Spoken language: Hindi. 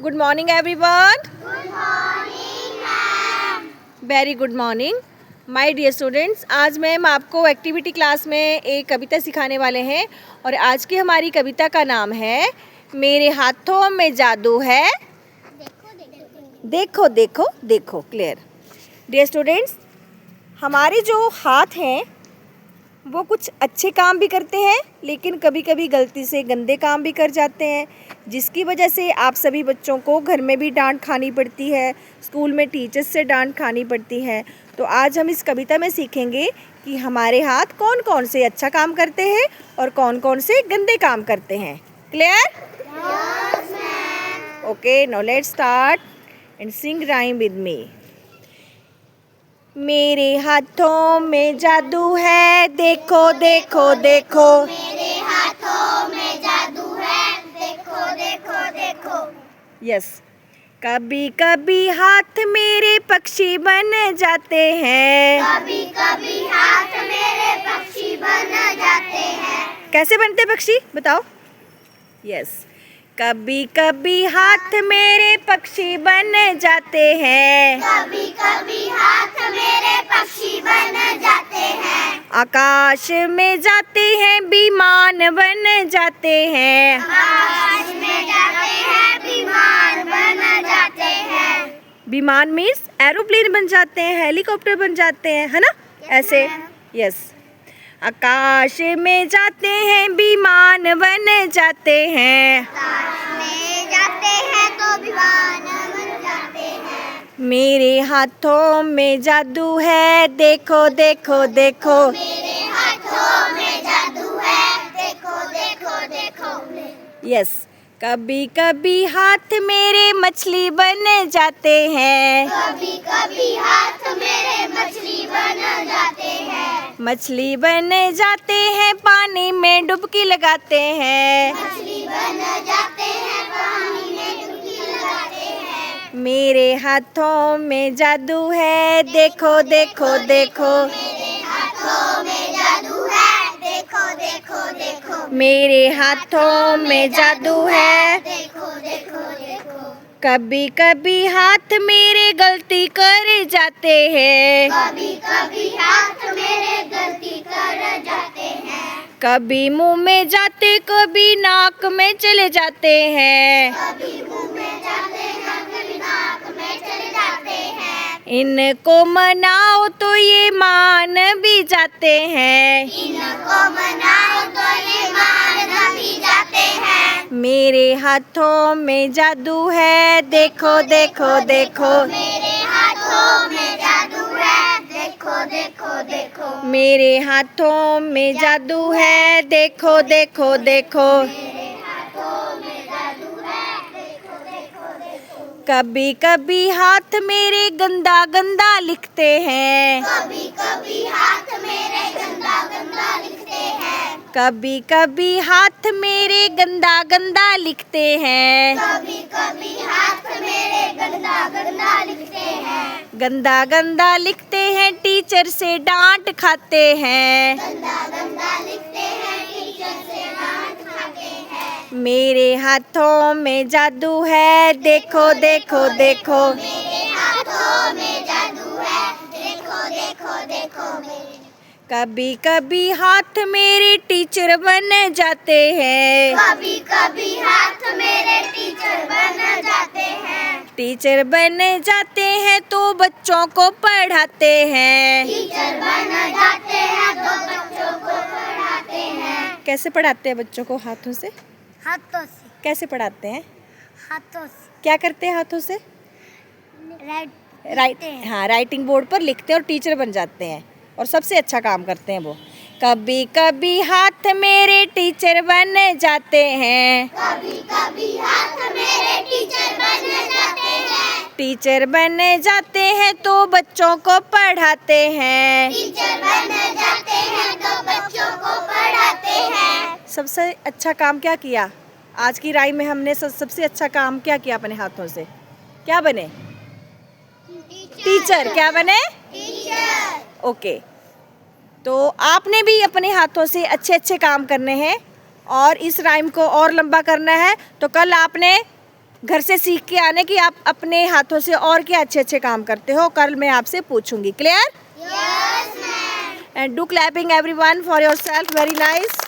Good morning everyone. Good morning, ma'am. Very good morning. My dear students, आज मैम आपको एक्टिविटी क्लास में एक कविता सिखाने वाले हैं और आज की हमारी कविता का नाम है मेरे हाथों में जादू है। देखो देखो देखो क्लियर। डियर स्टूडेंट्स, हमारे जो हाथ हैं वो कुछ अच्छे काम भी करते हैं लेकिन कभी कभी गलती से गंदे काम भी कर जाते हैं, जिसकी वजह से आप सभी बच्चों को घर में भी डांट खानी पड़ती है, स्कूल में टीचर्स से डांट खानी पड़ती है। तो आज हम इस कविता में सीखेंगे कि हमारे हाथ कौन कौन से अच्छा काम करते हैं और कौन कौन से गंदे काम करते हैं। Clear? Yes, ma'am. Okay, now let's start and Singh rhyme with me. मेरे हाथों में जादू है, देखो देखो देखो। मेरे हाथों में जादू है, देखो देखो देखो। यस, कभी कभी हाथ मेरे पक्षी बन जाते हैं। कभी कभी हाथ मेरे पक्षी बन जाते हैं। कैसे बनते पक्षी बताओ? यस, कभी कभी हाथ मेरे पक्षी बन जाते हैं। कभी कभी हाथ मेरे पक्षी बन जाते हैं। आकाश में जाते हैं, विमान बन जाते हैं। आकाश में जाते हैं, विमान बन जाते हैं। विमान मीन्स एरोप्लेन बन जाते हैं, हेलीकॉप्टर बन जाते हैं, है ना? ऐसे यस, आकाश में जाते हैं, विमान बन जाते हैं। में जाते हैं तो विमान बन जाते हैं। मेरे हाथों में जादू है, देखो देखो देखो। मेरे हाथों में जादू है, देखो देखो देखो। यस, कभी कभी हाथ मेरे मछली बन जाते हैं। कभी कभी हाथ मेरे मछली बन जाते हैं। मछली बन जाते हैं, पानी में डुबकी लगाते हैं। मछली बन जाते हैं, पानी में डुबकी लगाते हैं। मेरे हाथों में जादू है, देखो देखो देखो। मेरे हाथों में जादू है, देखो देखो देखो। मेरे हाथों में जादू है। देखो देखो देखो। कभी कभी हाथ मेरे गलती कर जाते हैं। कभी कभी हाथ मेरे गलती कर जाते हैं। कभी मुंह में जाते, कभी नाक में चले जाते हैं। कभी मुंह में जाते हैं, कभी नाक में चले जाते हैं। इनको मनाओ तो ये मान भी जाते हैं। इनको मनाओ तो ये मान भी जाते हैं। मेरे हाथों में जादू है, देखो देखो देखो। मेरे हाथों में जादू है, देखो देखो देखो। मेरे हाथों में जादू है, देखो देखो देखो। मेरे हाथों में जादू है, देखो देखो देखो। कभी कभी हाथ मेरे गंदा गंदा लिखते हैं। कभी कभी हाथ मेरे गंदा गंदा लिखते हैं। कभी कभी हाथ मेरे गंदा गंदा लिखते हैं। कभी कभी हाथ मेरे गंदा गंदा लिखते हैं। गंदा गंदा लिखते हैं, टीचर से डांट खाते हैं। गंदा गंदा लिखते हैं, टीचर से डांट खाते हैं। मेरे हाथों में जादू है, देखो देखो देखो। मेरे हाथों में जादू है, देखो देखो देखो। कभी कभी हाथ मेरे टीचर बन जाते हैं। कभी कभी हाथ मेरे टीचर बन जाते हैं। टीचर बन जाते हैं तो बच्चों को पढ़ाते हैं। टीचर बन जाते हैं तो बच्चों को पढ़ाते हैं। कैसे पढ़ाते हैं बच्चों को? हाथों से। हाथों से। कैसे पढ़ाते हैं? हाथों से। क्या करते हैं हाथों से? राइट। हाँ, राइटिंग बोर्ड पर लिखते हैं और टीचर बन जाते हैं और सबसे अच्छा काम करते हैं वो। कभी कभी हाथ मेरे टीचर बन जाते हैं। कभी कभी हाथ मेरे टीचर बन जाते हैं। टीचर बन जाते हैं तो बच्चों को पढ़ाते हैं। टीचर बन जाते हैं तो बच्चों को पढ़ाते हैं। सबसे अच्छा काम क्या किया? आज की राइम में हमने सबसे अच्छा काम क्या किया अपने हाथों से? क्या बने? टीचर। क्या बने? टीचर। ओके, तो आपने भी अपने हाथों से अच्छे अच्छे काम करने हैं और इस राइम को और लंबा करना है। तो कल आपने घर से सीख के आने कि आप अपने हाथों से और क्या अच्छे अच्छे काम करते हो। कल मैं आपसे पूछूंगी। Clear? Yes ma'am. And do clapping everyone for yourself. Very nice.